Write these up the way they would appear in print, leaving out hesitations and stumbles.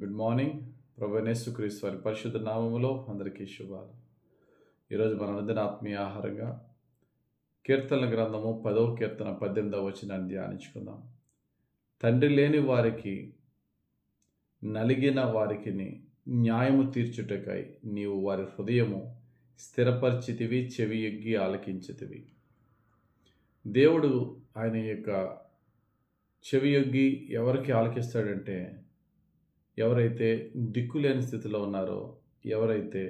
Good morning. ప్రభువైన యేసుక్రీస్తు వారి పరిశుద్ధ నామములో అందరికీ శుభాలు. ఈరోజు మన అనుదిన ఆత్మీయ ఆహారంగా కీర్తనల గ్రంథము 10వ కీర్తన 18వ వచనాన్ని ధ్యానించుకుందాం. తండ్రి లేని వారికి నలిగిన వారికి న్యాయము తీర్చుటకై నీవు వారి హృదయము స్థిరపరిచితివి, చెవి ఎగ్గి ఆలకించితివి. దేవుడు ఆయన యొక్క చెవి యొగ్గి ఎవరికి ఆలకిస్తాడంటే, ఎవరైతే దిక్కులేని స్థితిలో ఉన్నారో, ఎవరైతే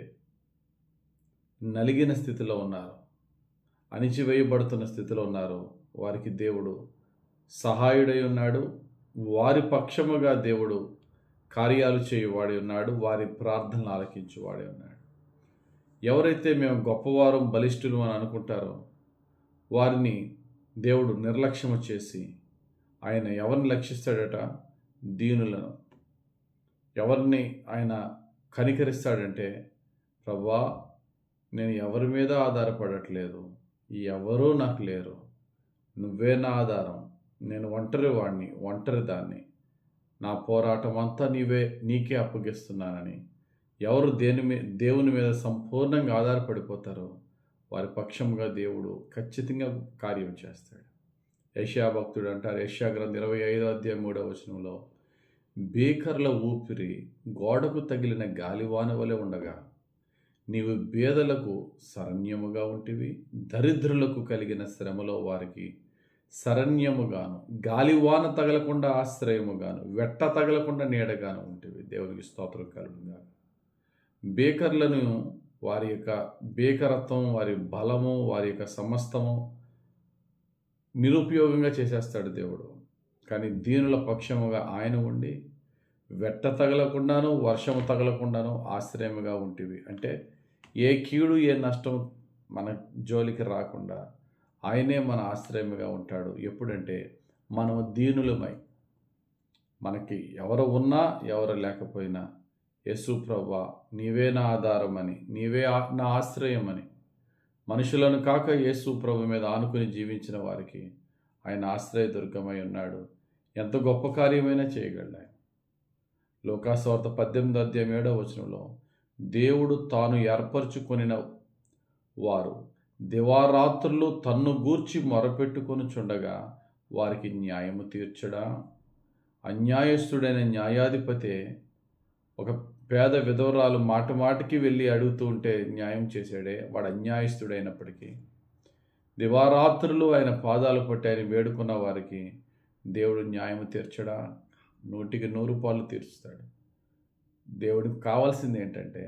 నలిగిన స్థితిలో ఉన్నారో, అణిచివేయబడుతున్న స్థితిలో ఉన్నారో వారికి దేవుడు సహాయుడై ఉన్నాడు. వారి పక్షముగా దేవుడు కార్యాలు చేయువాడి ఉన్నాడు. వారి ప్రార్థనలు ఆలకించువాడే ఉన్నాడు. ఎవరైతే మేము గొప్పవారం బలిష్ఠులు అని అనుకుంటారో వారిని దేవుడు నిర్లక్ష్యము చేసి, ఆయన ఎవరిని లక్షిస్తాడట? దీనులను. ఎవరిని ఆయన కనికరిస్తాడంటే, ప్రభువా నేను ఎవరి మీద ఆధారపడట్లేదు, ఎవరూ నాకు లేరు, నువ్వే నా ఆధారం, నేను ఒంటరి వాడిని, ఒంటరి దాన్ని, నా పోరాటం అంతా నీకే అప్పగిస్తున్నానని ఎవరు దేవుని మీద సంపూర్ణంగా ఆధారపడిపోతారో వారి పక్షంగా దేవుడు ఖచ్చితంగా కార్యం చేస్తాడు. యెషయా భక్తుడు అంటారు, యెషయా గ్రంథం 25వ అధ్యాయం 3వ వచనంలో, బేకర్ల ఊపిరి గోడకు తగిలిన గాలివాన వలె ఉండగా నీవు బేదలకు శరణ్యముగా ఉంటివి, దరిద్రులకు కలిగిన శ్రమలో వారికి శరణ్యముగాను, గాలివాన తగలకుండా ఆశ్రయముగాను, వెట్ట తగలకుండా నీడగాను ఉంటివి. దేవునికి స్తోత్రం కలుగుగా. బేకర్లను వారి యొక్క బేకరత్వం, వారి బలము, వారి యొక్క సమస్తము నిరుపయోగంగా చేసేస్తాడు దేవుడు. కానీ దీనుల పక్షముగా ఆయన ఉండి వెట్ట తగలకుండాను, వర్షము తగలకుండాను ఆశ్రయముగా ఉంటివి. అంటే ఏ కీడు, ఏ నష్టం మన జోలికి రాకుండా ఆయనే మన ఆశ్రయముగా ఉంటాడు. ఎప్పుడంటే మనము దీనులమై, మనకి ఎవరు ఉన్నా ఎవరు లేకపోయినా, యేసు ప్రభువా నీవే నా ఆధారమని, నీవే నా ఆశ్రయమని, మనుషులను కాక యేసు ప్రభు మీద ఆనుకుని జీవించిన వారికి ఆయన ఆశ్రయదుర్గమై ఉన్నాడు. ఎంత గొప్ప కార్యమైనా చేయగలడు ఆయన. లోకాసువార్త 18వ అధ్యాయం 7వ వచనంలో, దేవుడు తాను ఏర్పరచుకొనిన వారు దివారాత్రులు తన్ను గూర్చి మొరపెట్టుకొని చుండగా వారికి న్యాయము తీర్చడా? అన్యాయస్తుడైన న్యాయాధిపతే ఒక పేద విధవరాలు మాటికి వెళ్ళి అడుగుతూ ఉంటే న్యాయం చేశాడే, వాడు అన్యాయస్తుడైనప్పటికీ దివారాత్రులు ఆయన పాదాలు పట్టి ఆయన వేడుకున్న వారికి దేవుడు న్యాయం తీర్చడా? 100కి 100 పాలు తీర్చుతాడు. దేవుడికి కావాల్సింది ఏంటంటే,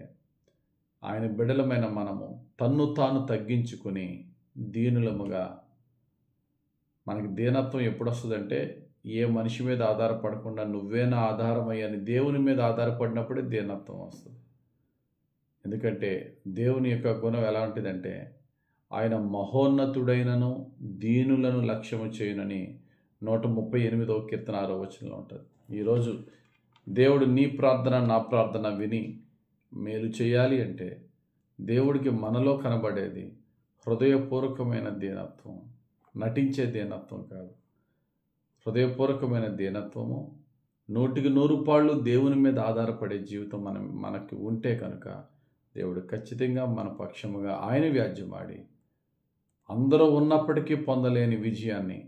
ఆయన బిడ్డలమైన మనము తన్ను తాను తగ్గించుకుని దీనులముగా, మనకి దీనత్వం ఎప్పుడు వస్తుందంటే, ఏ మనిషి మీద ఆధారపడకుండా నువ్వే నా ఆధారమయ్యని దేవుని మీద ఆధారపడినప్పుడే దీనత్వం వస్తుంది. ఎందుకంటే దేవుని యొక్క గుణం ఎలాంటిదంటే, ఆయన మహోన్నతుడైనను దీనులను లక్ష్యము చేయునని 138వ కీర్తన 6వ వచనంలో ఉంటుంది. ఈరోజు దేవుడు నీ ప్రార్థన, నా ప్రార్థన విని మేలు చేయాలి అంటే దేవుడికి మనలో కనబడేది హృదయపూర్వకమైన దీనత్వం, నటించే దీనత్వం కాదు. హృదయపూర్వకమైన దీనత్వము, 100కి 100 పాళ్ళు దేవుని మీద ఆధారపడే జీవితం మనకి ఉంటే కనుక దేవుడు ఖచ్చితంగా మన పక్షముగా ఆయన వ్యాజ్యమాడి అందరూ ఉన్నప్పటికీ పొందలేని విజయాన్ని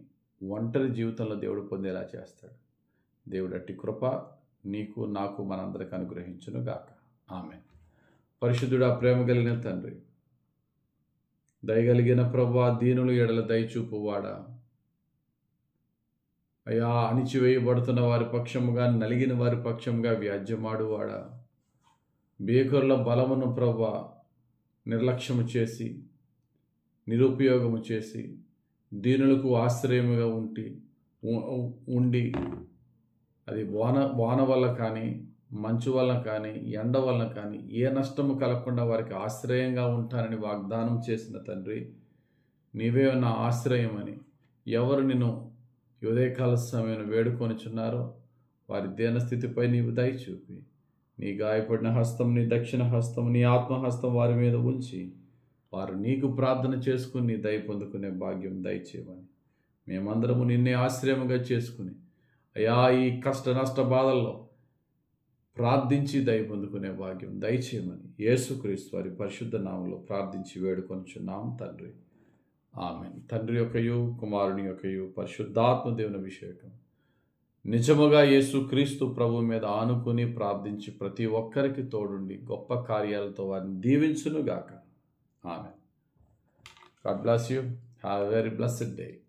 ఒంటరి జీవితంలో దేవుడు పొందేలా చేస్తాడు. దేవుడు అట్టి కృప నీకు, నాకు, మనందరికి అనుగ్రహించును గాక. ఆమేన్. పరిశుద్ధుడా, ప్రేమ కలిగిన తండ్రి, దయగలిగిన ప్రభువా, దీనుల ఎడల దయచూపువాడా, అయా అణిచివేయబడుతున్న వారి పక్షముగా, నలిగిన వారి పక్షముగా వ్యాజ్యమాడువాడా, బేకరుల బలమును ప్రభువా నిర్లక్ష్యము చేసి, నిరుపయోగము చేసి, దీనులకు ఆశ్రయముగా ఉండి అది వాన వల్ల కానీ, మంచు వల్ల కానీ, ఎండ వల్ల కానీ ఏ నష్టము కలగకుండా వారికి ఆశ్రయంగా ఉంటానని వాగ్దానం చేసిన తండ్రి, నీవే నా ఆశ్రయమని ఎవరు నిన్ను ఉదయకాల సమయం వేడుకొనిచున్నారో వారి దీనస్థితిపై నీవు దయచూపి, నీ గాయపడిన హస్తం, నీ దక్షిణ హస్తం, నీ ఆత్మహస్తం వారి మీద ఉంచి వారు నీకు ప్రార్థన చేసుకుని నీ దయ పొందుకునే భాగ్యం దయచేయమని మేమందరము నిన్నే ఆశ్రయముగా చేసుకుని, అయా ఈ కష్ట నష్ట బాధల్లో ప్రార్థించి దయ పొందుకునే భాగ్యం దయచేయమని యేసుక్రీస్తు వారి పరిశుద్ధ నామంలో ప్రార్థించి వేడుకొనుచున్నాం తండ్రి. ఆమేన్. తండ్రి యొక్కయు కుమారుని యొక్కయు పరిశుద్ధాత్మ దేవుని అభిషేకం నిజముగా యేసుక్రీస్తు ప్రభు మీద ఆనుకుని ప్రార్థించి ప్రతి ఒక్కరికి తోడుండి గొప్ప కార్యాలతో వారిని దీవించునుగాక. ఆమేన్. God bless you. Have a very blessed day.